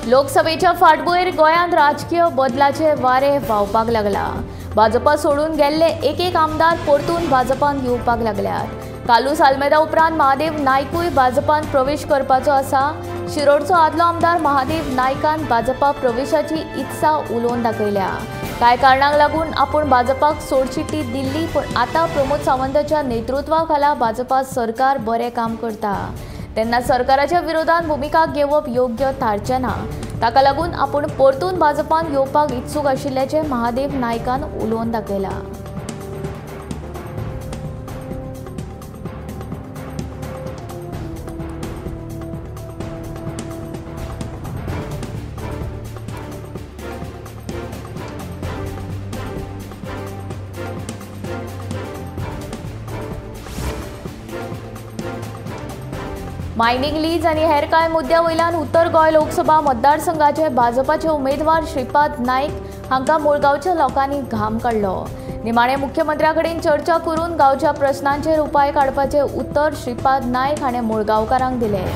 लोकसभेच्या फाटभुंयेर गोंयांत राजकीय बदलाचे वारे व्हांवपाक लागला। भाजपा सोडून गेल्ले एक आमदार परतून भाजपांत येवपाक लागल्यात। कालूस आल्मेदा उपरांत महादेव नायकूय भाजपांत प्रवेश करपाचो आसा। शिरोडचो आदलो आमदार महादेव नायकान भाजपा प्रवेशाची इत्सा उलोवन दाखयल्या। कांय कारणांक लागून आपूण भाजपाक सोडचिट्टी दिल्ली, पण आता प्रमोद सावंताच्या नेतृत्वाखाला भाजपा सरकार बरें काम करता, तेन्ना सरकाराच्या विरोधात भूमिका घेवप योग्य थारचें ना। ताका लागून आपूण परतून भाजपांत येवपाक इत्सूक आशिल्ल्याचें महादेव नायकान उलोवन दाखयलां। मायनिंग लीज आनी हेर कांय मुद्द्या वयल्यान उत्तर गोंय लोकसभा मतदारसंघाचे भाजपाचे उमेदवार श्रीपाद नाईक हांकां मुळगांवच्या लोकांनी घाम काडलो। निमाणे मुख्यमंत्र्या कडेन चर्चा करून गांवच्या प्रश्नांचेर उपाय काडपाचे उत्तर श्रीपाद नाईक हाणें मुळगांवकारांक दिलें।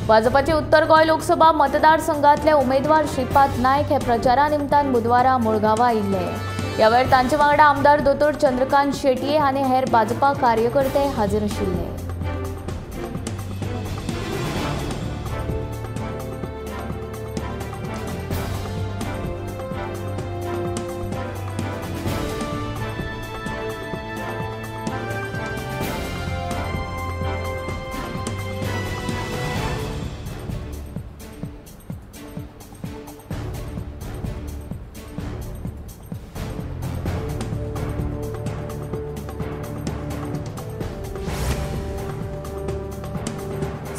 भाजपाचे उत्तर गोंय लोकसभा मतदारसंघातले उमेदवार श्रीपाद नाईक हे प्रचारा निमतान बुधवारा मुळगांवां आयिल्ले। ह्या वेळार तांचे वांगडा आमदार दोतोर चंद्रकांत शेटये आनी हेर भाजपा कार्यकर्ते हाजीर आशिल्ले।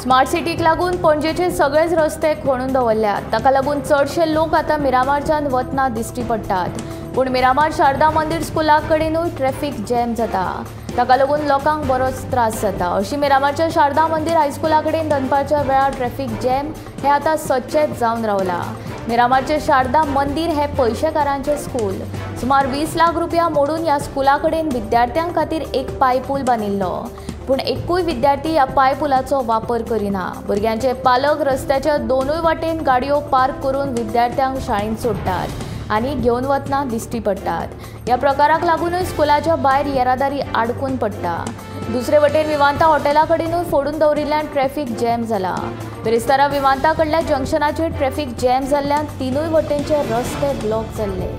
स्मार्ट सिटीक लागून पणजेचे सगळेच रस्ते खणून दवरल्यात। ताका लागून चडशे लोक आतां मिरामारच्यान वतना दिश्टी पडटात, पूण मिरामार शारदा मंदिर स्कुला कडेनूय ट्रॅफिक जॅम जाता। ताका लागून लोकांक बरोच त्रास जाता। अशी मिरामारच्या शारदा मंदिर हायस्कुला कडेन दनपारच्या वेळार ट्रॅफिक जॅम हे आतां सदचेंच जावन रावला। मिरामारचे शारदा मंदिर हे पयशेकारांचें स्कूल। सुमार 20 लाख रुपया मोडून ह्या स्कुला कडेन विद्यार्थ्यांक खातीर एक पायपूल बांदिल्लो, पूण एकूय विद्यार्थी ह्या पायपुलाचो वापर करिना। भुरग्यांचे पालक रस्त्याच्या दोनूय वाटेन गाडयो पार्क करून विद्यार्थ्यांक शाळेंत सोडटात आनी घेवन वतना दिश्टी पडटात। ह्या प्रकाराक लागूनय स्कुलाच्या भायर येरादारी आडकून पडटा। दुसरे वटेन विमानतळ हॉटेला कडेनूय फोडून दवरिल्ल्यान ट्रॅफिक जॅम जाला। बेरेस्तारा विमानतळ कडल्या जंक्शनाचेर ट्रॅफिक जॅम जाल्ल्यान तिनूय वटेनचे रस्ते ब्लॉक जाल्ले।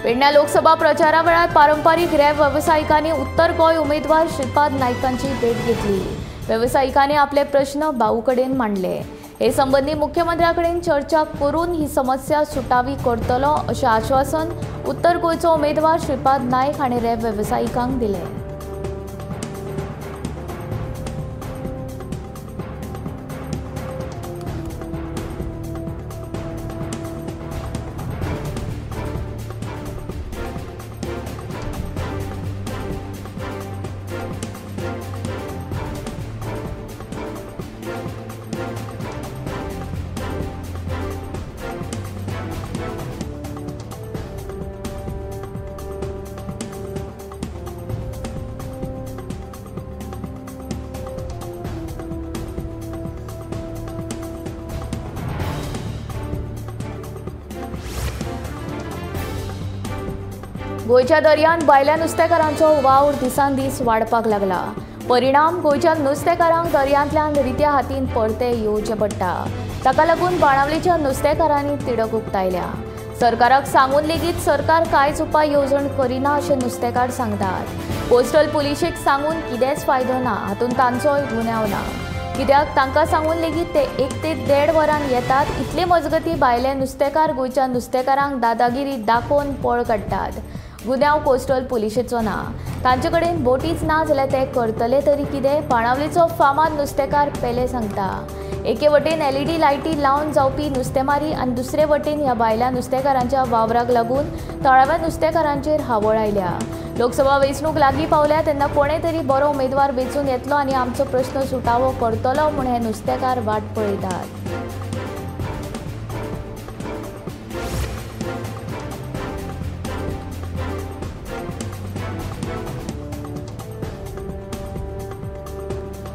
पेडण्या लोकसभा प्रचारा वेळार पारंपारीक रॅप वेवसायिकांनी उत्तर गोंय उमेदवार श्रीपाद नायकांची भेट घेतली। वेवसायिकांनी आपले प्रश्न भाऊ कडेन मांडले। हे संबंधी मुख्यमंत्र्या कडेन चर्चा करून ही समस्या सुटावी करतलो अशें आश्वासन उत्तर गोंयचो उमेदवार श्रीपाद नाईक हाणें रॅप वेवसायिकांक दिलें। गोंयच्या दर्यान भायल्या नुस्तेकारांचो वावर दिसान दीस वाडपाक लागला। परिणाम गोंयच्या नुस्तेकारांक दर्यांतल्यान रित्या हातीन परते येवचें पडटा। ताका लागून बाणावलेच्या नुस्तेकारांनी तिडक उक्तायल्या। सरकाराक सांगून लेगीत सरकार कांयच उपाय येवजण करिना अशें नुस्तेकार सांगतात। कोस्टल पुलिशेक सांगून कितेंच फायदो ना, हातूंत तांचोय गुन्यांव ना। कित्याक तांकां सांगून लेगीत ते 1 ते 1.5 वरान येतात। इतले मजगतीं भायले नुस्तेकार गोंयच्या नुस्तेकारांक दादागिरी दाखोवन पळ काडटात। गुन्यांव कोस्टल पुलिशेचो ना, तांचे कडेन बोटीच ना जाल्यार ते करतले तरी कितें? बाणावलेचो फामाद नुस्तेकार पेले सांगता। एके वटेन LED लायटी लावन जावपी नुस्तेमारी आनी दुसरे वटेन ह्या भायल्या नुस्तेकारांच्या वावराक लागून थळाव्या नुस्तेकारांचेर हावळ आयल्या। लोकसभा वेंचणूक लागीं पावल्या तेन्ना कोणे तरी बरो उमेदवार वेंचून येतलो आनी आमचो प्रश्न सुटावो करतलो म्हूण हे नुस्तेकार वाट पळयतात।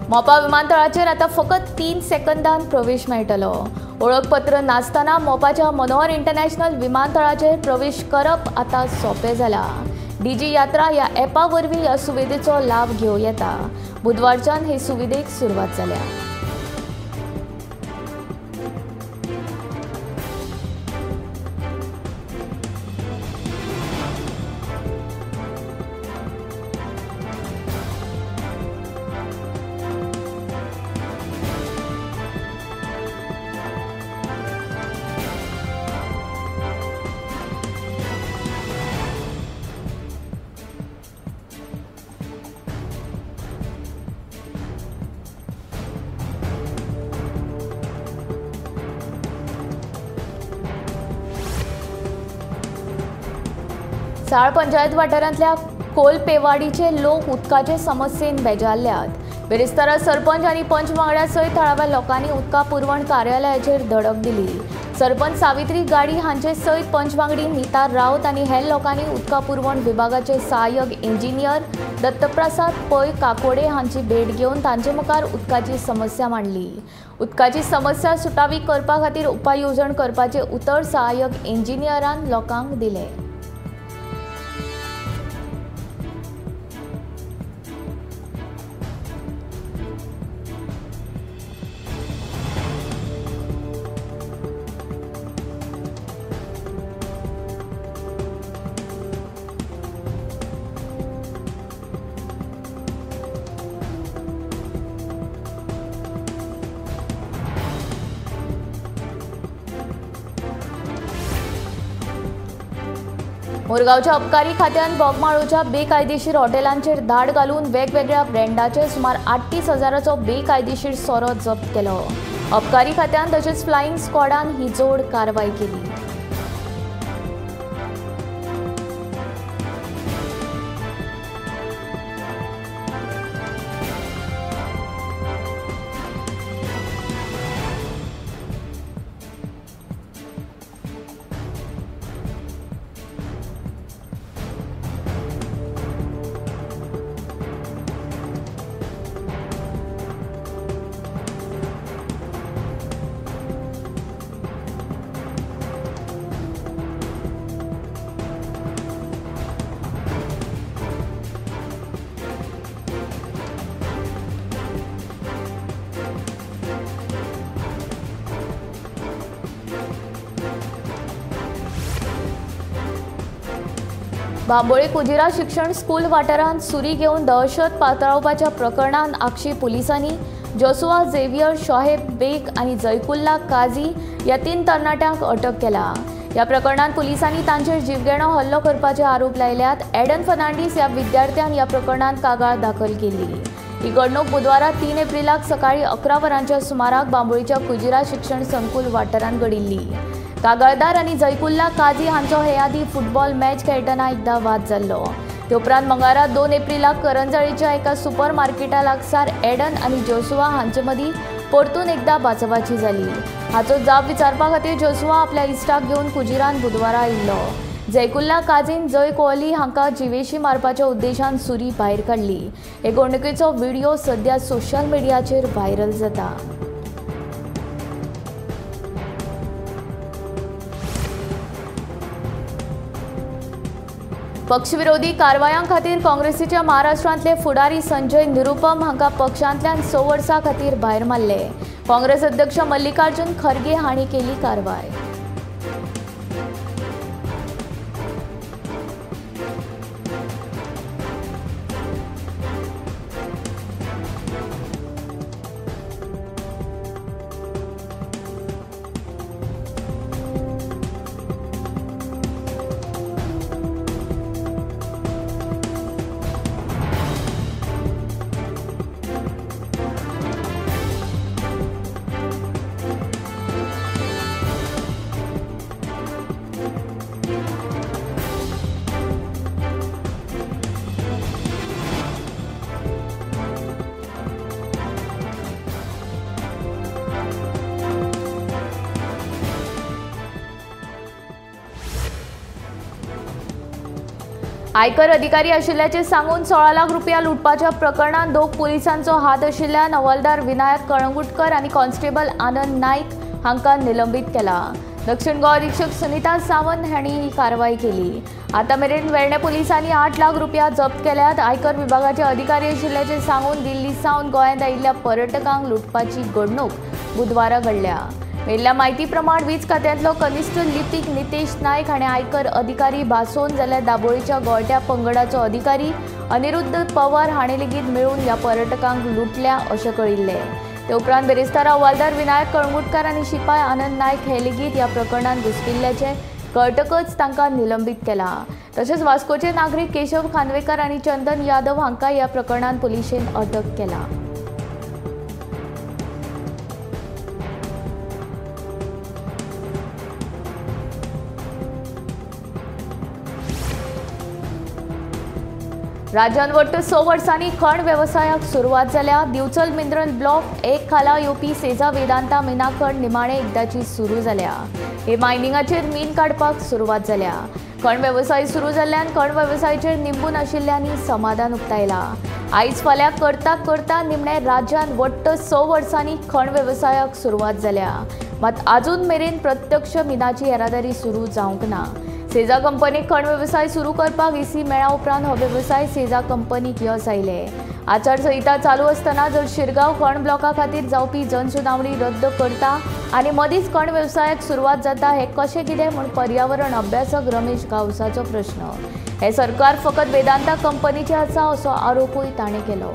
मोपा विमानतळाचेर आता फकत 3 सेकंदांत प्रवेश मेळटलो। ओळखपत्र नासतना मोपाच्या मनोहर इंटरनॅशनल विमानतळाचेर प्रवेश करप आता सोपे जाला। डीजी यात्रा ह्या ॲपा वरवीं ह्या सुविधेचो लाभ घेवं येता। बुधवारच्यान हे सुविधेक सुरवात जाल्या। साळ पंचायत वाठारांतल्या कोलपेवाडीचे लोक उदकाचे समस्येन बेजारल्यात। बेरेस्तारा सरपंच आनी पंच वांगड्या सयत थळाव्या लोकांनी उदका पुरवण कार्यालयाचेर धडक दिली। सरपंच सावित्री गाडी हांचे सयत पंच वांगडी नीता रावत आनी हेर लोकांनी उदका पुरवण विभागाचे सहाय्यक इंजिनियर दत्तप्रसाद पै काकोडे हांची भेट घेवन तांचे मुखार उदकाची समस्या मांडली। उदकाची समस्या सुटावी करपा खातीर उपाय येवजण करपाचे उतर सहाय्यक इंजिनियरान लोकांक दिले। मोरगावच्या अबकारी खात्यान बोगमाळोच्या बेकायदेशीर हॉटेलांचेर धाड घालून वेगवेगळ्या ब्रँडाचे सुमार 38 हजाराचो बेकायदेशीर सोरो जप्त केलो। अबकारी खात्यान तशेंच फ्लायिंग स्क्वॉडान ही जोड कारवाय केली। बांबोळे कुजिरा शिक्षण स्कूल वाठारांत सुरी घेवन दहशत पातळावपाच्या प्रकरणांत आक्षी पुलिसांनी जोसुआ झेवियर शोहेब बेग आनी जयकुल्ला काझी ह्या 3 तरणाट्यांक अटक केला। ह्या प्रकरणांत पुलिसांनी तांचेर जीवघेणो हल्लो करपाचे आरोप लायल्यात। एडन फर्नांडीस ह्या विद्यार्थ्यान ह्या प्रकरणांत कागाळ दाखल केली। ही घडणूक बुधवारा 3 एप्रिलाक सकाळी 11 वरांच्या सुमाराक बांबोळीच्या कुजिरा शिक्षण संकुल वाठारांत घडिल्ली। कागाळदार आनी जयकुल्ला काझी हांचो हे आदी फुटबॉल मॅच खेळटना एकदा वाद जाल्लो। ते उपरांत मंगळारा 2 एप्रिलाक करंजळीच्या एका सुपर मार्केटा लागसार एडन आनी जोसुआ हांचे मदीं परतून एकदा बाचोबाची जाली। हाचो जाप विचारपा खातीर जोसुआ आपल्या इश्टाक घेवन कुजिरान बुधवारा आयिल्लो। जयकुल्ला काझीन जय कोहली हांकां जिवेशी मारपाच्या उद्देशान सुरी भायर काडली। हे घडणुकेचो व्हिडिओ सध्या सोशल मिडियाचेर व्हायरल जाता। पक्षविरोधी कारवायां खातीर काँग्रेसीच्या महाराष्ट्रांतले फुडारी संजय निरुपम हांकां पक्षांतल्यान 6 वर्सां खातीर भायर मारले। काँग्रेस अध्यक्ष मल्लिकार्जुन खरगे हांणी केली कारवाय। आयकर अधिकारी आशिल्ल्याचे सांगून 16 लाख रुपया लुटपाच्या प्रकरणात दोग पुलिसांचो हात आशिल्ल्यान हवालदार विनायक कळंगुटकर आणि कॉन्स्टेबल आनंद नाईक हांकां निलंबित केला। दक्षिण गोवा अधीक्षक सुनीता सावंत हांणी ही कारवाई केली। आता मेरेन वेर्णे पुलिसांनी 8 लाख रुपया जप्त केल्यात। आयकर विभागाचे अधिकारी आशिल्ल्याचे सांगून दिल्ली सावन गोंयांत आयिल्ल्या पर्यटकांक लुटपाची घडणूक बुधवारा घडल्या। मेल्ल्या म्हायती प्रमाण वीज खात्यांतलो कनिश्ठ लिपीक नितेश नायक हाणें आयकर अधिकारी भासोवन जाल्यार दाबोळीच्या गोळट्या पंगडाचो अधिकारी अनिरुद्ध पवार हाणें लेगीत मेळून ह्या पर्यटकांक लुटल्या अशें कळिल्लें। ते उपरांत बेरेस्तार हवालदार विनायक कळंगुटकार आनी शिपाय आनंद नायक हे लेगीत ह्या प्रकरणात घुसपिल्ल्याचे कळटकच तांकां निलंबित केला। तशेंच वास्कोचे नागरीक केशव खानवेकर आनी चंदन यादव हांकां ह्या प्रकरणात पुलिशेन अटक केला। राज्यात वट्ट 6 वर्सांनी खण वेवसायाक सुरवात जाल्या। दिवचल मिनरल ब्लॉक 1 खाला येवपी सेजा वेदांता मिना खण निमाणे एकदाची सुरू जाल्या। हे मायनिंगाचेर मीन काडपाक सुरवात जाल्या। खण वेवसाय सुरू जाल्ल्यान खण वेवसायाचेर निंबून आशिल्ल्यांनी समाधान उक्तायला। आयज फाल्यां करता करता निमणे राज्यात वट्ट 6 वर्सांनी खण वेवसायाक सुरवात जाल्या, मात आजून मेरेन प्रत्यक्ष मिनाची येरादारी सुरू जावंक ना। सेजा कंपनीक खण वेवसाय सुरू करपाक इसी मेळ्ळा उपरांत हो वेवसाय सेजा कंपनीक येस आयले। आचारसंहिता चालू आसतना जर शिरगांव खण ब्लॉका खातीर जावपी जनसुनावणी रद्द करता आनी मदींच खण वेवसायाक सुरवात जाता हे कशें कितें म्हूण पर्यावरण अभ्यासक रमेश गावसाचो प्रश्न। हे सरकार फकत वेदांता कंपनीचे आसा असो आरोपूय ताणें केलो।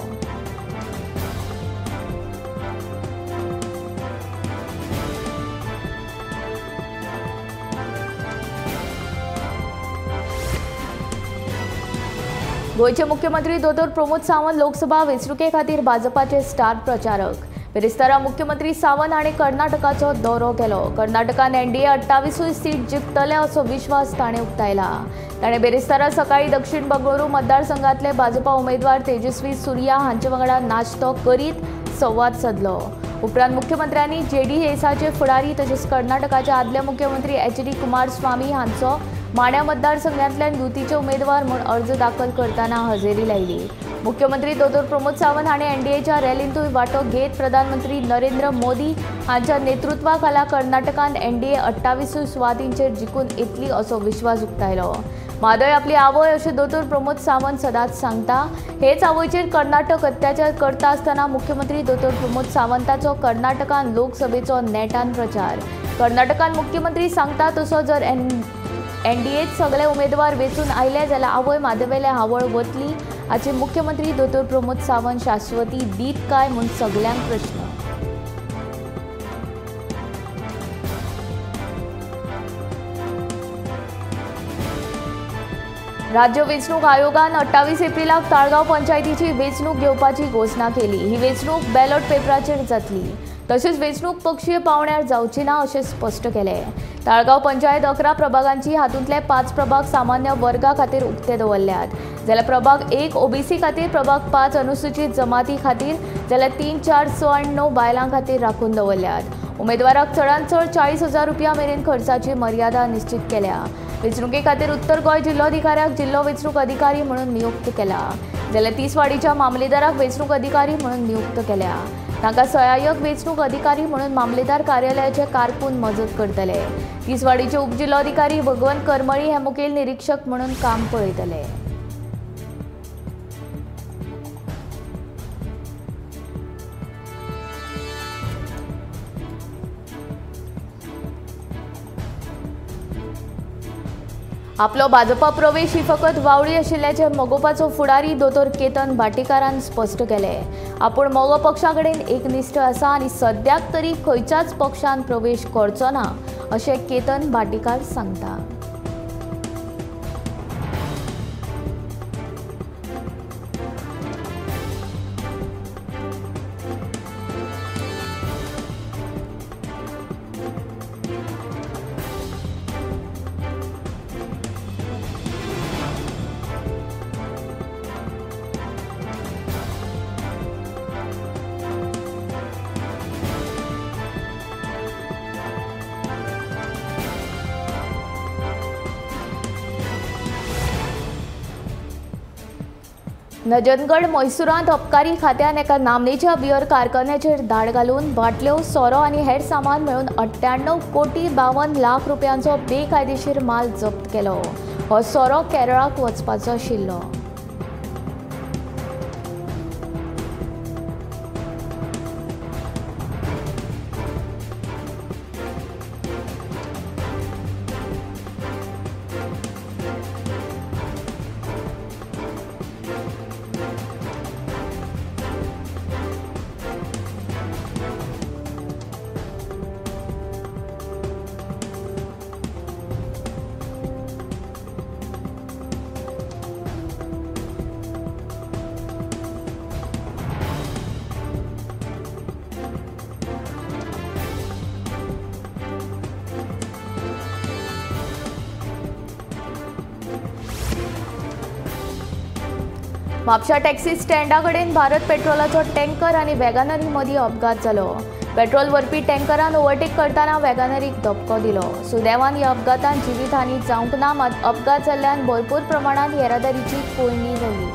गोयचे मुख्यमंत्री दोतोर प्रमोद सावंत लोकसभा वेंचणुके खातीर भाजपाचे स्टार प्रचारक। बेरेस्तारा मुख्यमंत्री सावंत हाणें कर्नाटकाचो दौरो केलो। कर्नाटकान एनडीए 28 सीट जिखतले असो विश्वास ताणें उक्तायला। ताणें बेरेस्तारा सकाळी दक्षिण बंगळुरू मतदारसंघातले भाजपा उमेदवार तेजस्वी सूर्या हांचे वांगडा नाश्तो करीत संवाद साधलो। उपरांत मुख्यमंत्र्यांनी जेडीएसाचे फुडारी तशेंच कर्नाटकाचे आदले मुख्यमंत्री एच.डी. कुमारस्वामी हांचो माण्या मतदारसंघांतल्यान युतीचे उमेदवार म्हूण अर्ज दाखल करतना हजेरी लायली। मुख्यमंत्री दोतोर प्रमोद सावंत हाणें एनडीएच्या रॅलींतूय वांटो घेत प्रधानमंत्री नरेंद्र मोदी हांच्या नेतृत्वा खाला कर्नाटकांत एनडीए 28 सुवातींचेर जिखून येतली असो विश्वास उक्तायलो। मादय आपली आवय अशें दोतोर प्रमोद सावंत सदांच सांगता। हेच आवयचेर कर्नाटक अत्याचार करता आसतना मुख्यमंत्री दोतोर प्रमोद सावंताचो कर्नाटकांत लोकसभेचो नेटान प्रचार। कर्नाटकांत मुख्यमंत्री सांगता तसो जर एनडीएत सगळे उमेदवार वेचून आयले जाल्यार आवय मादेवेले हावळ वतली हाची मुख्यमंत्री दोतोर प्रमोद सावंत शाश्वती दीत काय म्हूण सगळ्यांक प्रश्न। राज्य वेंचणूक आयोगान 28 एप्रिलाक ताळगांव पंचायतीची वेंचणूक घेवपाची घोशणा केली। ही वेंचणूक बॅलॉट पेपराचेर जातली। तशेंच वेंचणूक पक्षीय पावण्यार जावची ना अशें स्पश्ट केलें। ताळगांव पंचायत 11 प्रभागांची हातूंतले 5 प्रभाग सामान्य वर्गा खातीर उक्ते दवरल्यात, जाल्यार प्रभाग 1 ओबीसी खातीर, प्रभाग 5 अनुसूचित जमाती खातीर, जाल्यार 3, 4, 6 आनी 9 बायलां खातीर राखून दवरल्यात। उमेदवाराक चडांत चड 40,000 रुपया मेरेन खर्चाची मर्यादा निश्चित केल्या। वेंचणुके खातीर उत्तर गोंय जिल्लोधिकाऱ्याक जिल्लो वेंचणूक अधिकारी म्हणून नियुक्त केला, जाल्यार तिसवाडीच्या मामलेदाराक वेंचणूक अधिकारी म्हणून नियुक्त केल्या। तांकां सहाय्यक वेंचणूक अधिकारी म्हणून मामलेदार कार्यालयाचे कारकून मजत करतले। तिसवाडीचे उपजिल्लोधिकारी भगवंत करमळी हे मुखेल निरीक्षक म्हणून काम पळयतले। आपलो भाजपा प्रवेश ही फकत वावडी आशिल्ल्याचे मोगोपाचो फुडारी दोतोर केतन भाटीकारान स्पश्ट केले। आपूण मोगो पक्षा कडेन एकनिश्ठ आसा आनी सद्याक तरी खंयच्याच पक्षान प्रवेश करचो ना अशें केतन भाटीकार सांगता। नजनगड म्हैसूरांत अबकारी खात्यान एका नामनेच्या बियर कारखान्याचेर धाड घालून बाटल्यो, सोरो आनी हेर सामान मेळून 98,52,00,000 रुपयांचो बेकायदेशीर माल जप्त केलो. हो सोरो केरळाक वचपाचो आशिल्लो. म्हापशा टॅक्सी स्टँडा कडेन भारत पेट्रोलाचो टँकर आनी वॅगनरी मदीं अपघात जालो. पेट्रोल व्हरपी टँकरान ओव्हरटेक करतना वॅगनरीक धपको दिलो. सुदैवान ह्या अपघातांत जिवीतहानी जावंक ना, मात अपघात जाल्ल्यान भरपूर प्रमाणात येरादारीची कोळणी जाली.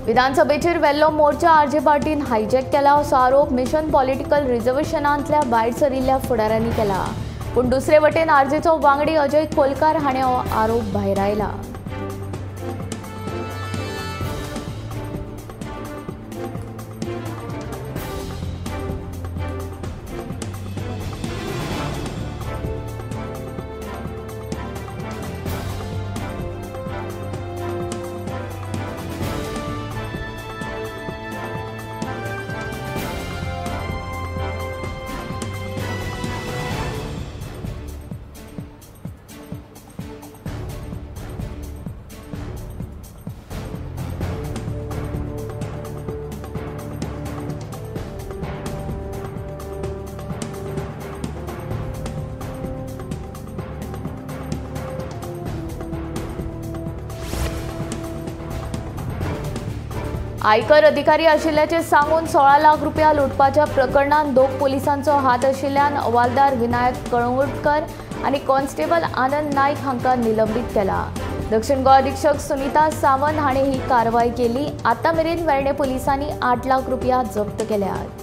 विधानसभेचेर वेल्लो मोर्चा आरजे पार्टीन हायजॅक केला. असो आरोप मिशन पॉलिटिकल रिझर्वेशनांतल्या भायर सरिल्ल्या फुडाऱ्यांनी केला. पूण दुसरे वटेन आरजेचो वांगडी अजय कोलकार हाणें हो आरोप भायर आयला. आयकर अधिकारी आशिल्ल्याचे सांगून 16 लाख रुपया लुटपाच्या प्रकरणात दोग पोलिसांचो हात आशिल्ल्यान हवालदार विनायक कळंगुटकर आनी कॉन्स्टेबल आनंद नायक हांकां निलंबीत केला. दक्षिण गोंय अधीक्षक सुनीता सावंत हाणें ही कारवाय केली. आतां मेरेन वेर्णे पोलिसांनी 8 लाख रुपया जप्त केल्यात.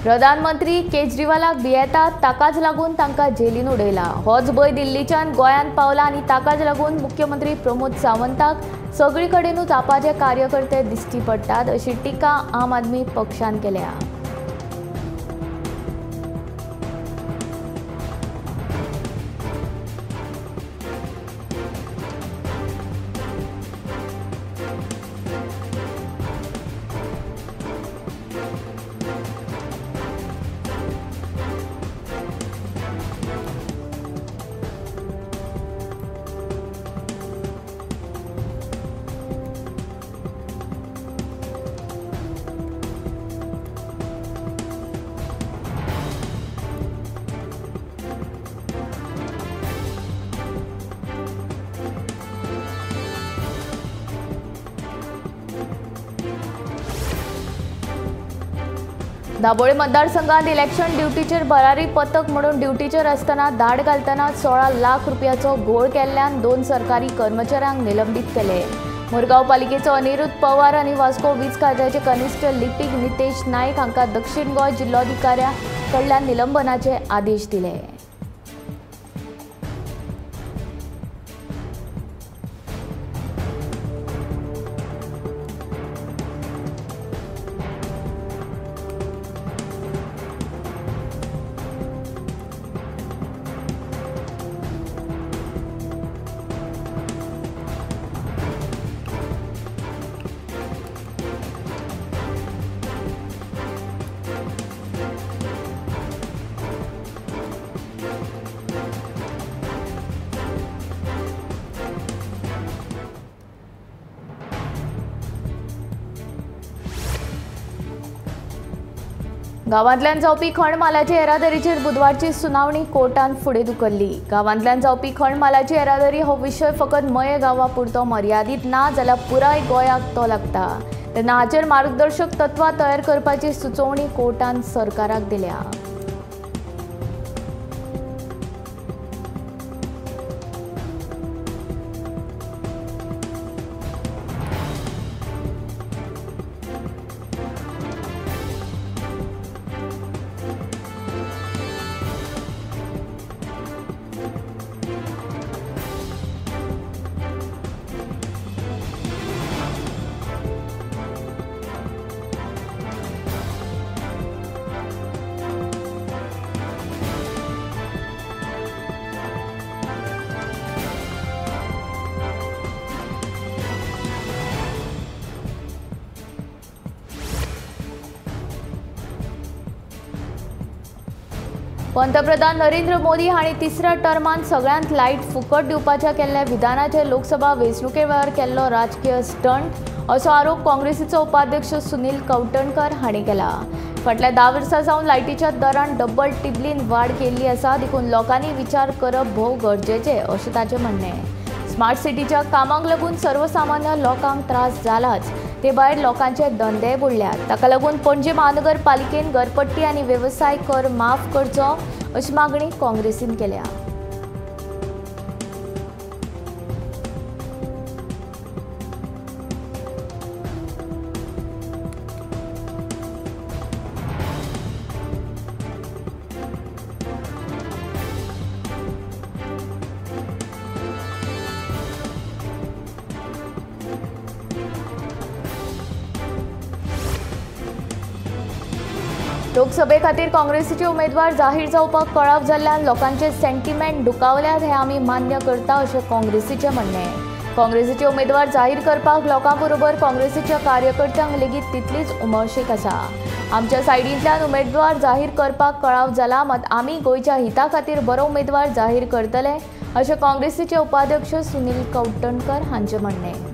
प्रधानमंत्री केजरीवालाक भियेतात, ताकाच लागून तांकां जेलीन उडयला. होच भंय दिल्लीच्यान गोंयांत पावला आनी ताकाच लागून मुख्यमंत्री प्रमोद सावंताक सगळी कडेनूच आपाचे कार्यकर्ते दिश्टी पडटात, अशी टिका आम आदमी पक्षान केल्या. दाबोळे मतदारसंघात इलेक्शन ड्युटीचेर भरारी पथक म्हणून ड्युटीचेर आसतना धाड घालतना 16 लाख रुपयाचो घोळ केल्ल्यान 2 सरकारी कर्मचाऱ्यांक निलंबित केले। मुरगांव पालिकेचो अनिरुद्ध पवार आनी वास्को वीज खात्याचे कनिश्ठ लिपीक नितेश नायक हांकां दक्षिण गोंय जिल्लोधिकाऱ्या कडल्यान निलंबनाचे आदेश दिले। गांवांतल्यान जावपी खण मालाचे येरादारीचेर बुधवारची सुनावणी कोर्टान फुडें धुकल्ली। गांवांतल्यान जावपी खण मालाची येरादारी हो विशय फकत मये गांवा पुरतो मर्यादीत ना जाल्यार पुराय गोंयाक तो लागता, तेन्ना हाचेर मार्गदर्शक तत्वां तयार करपाची सुचोवणी कोर्टान सरकाराक दिल्या। पंतप्रधान नरेंद्र मोदी हांणी तिसऱ्या टर्मान सगळ्यांत लायट फुकट दिवपाच्या केल्ल्या विधानाचे लोकसभा वेंचणुके वेळार केल्लो राजकीय स्टंट असो आरोप काँग्रेसीचो उपाध्यक्ष सुनील कवटणकर हांणी केला। फाटल्या 10 वर्सां सावन लायटीच्या दरान डबल टिबलीन वाड केल्ली आसा, देखून लोकांनी विचार करप भोव गरजेचें अशें ताचें म्हणणें। स्मार्ट सिटीच्या कामाक लागून सर्वसामान्य लोकांक त्रास जालाच, ते भायर लोकांचे धंदे बुडल्यात। ताका लागून पणजी महानगरपालिकेन घरपट्टी आनी वेवसाय कर माफ करचो अशी मागणी काँग्रेसीन केल्या। लोकसभे खातीर काँग्रेसीचे उमेदवार जाहीर जावपाक कळाव जाल्ल्यान लोकांचे सेंटिमेंट दुखावल्यात हें आमी मान्य करता अशें काँग्रेसीचें म्हणणें। काँग्रेसीचे उमेदवार जाहीर करपाक लोकां बरोबर काँग्रेसीच्या कार्यकर्त्यांक लेगीत तितलीच उमळशीक आसा। आमच्या सायडींतल्यान उमेदवार जाहीर करपाक कळाव जाला, मात आमी गोंयच्या हिता खातीर बरो उमेदवार जाहीर करतले अशें काँग्रेसीचे उपाध्यक्ष सुनील कवटणकर हांचें म्हणणें।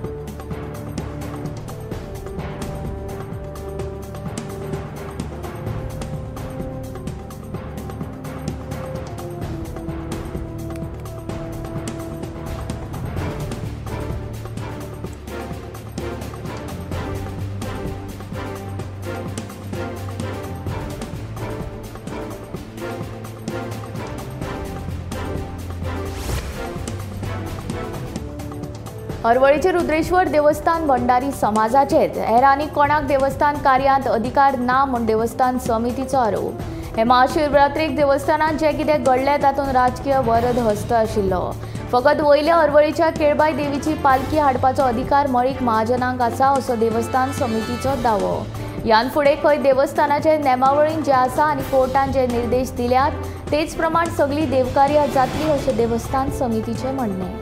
हरवळीचे रुद्रेश्वर देवस्थान भंडारी समाजाचेच हेर आनी कोणाक देवस्थान कार्यांत अधिकार ना म्हूण देवस्थान समितीचो आरोप। हे महाशिवरात्रेक देवस्थानांत जे कितें घडलें तातूंत राजकीय वरद हस्त आशिल्लो। फकत वयल्या हरवळीच्या केळबाई देवीची पालखी हाडपाचो अधिकार मळीक महाजनांक आसा असो देवस्थान समितीचो दावो। ह्यान फुडें खंय देवस्थानाचे नेमावळीन जे आसा आनी कोर्टान जे निर्देश दिल्यात तेच प्रमाण सगळी देवकार्यां जातली अशें देवस्थान समितीचें म्हणणें।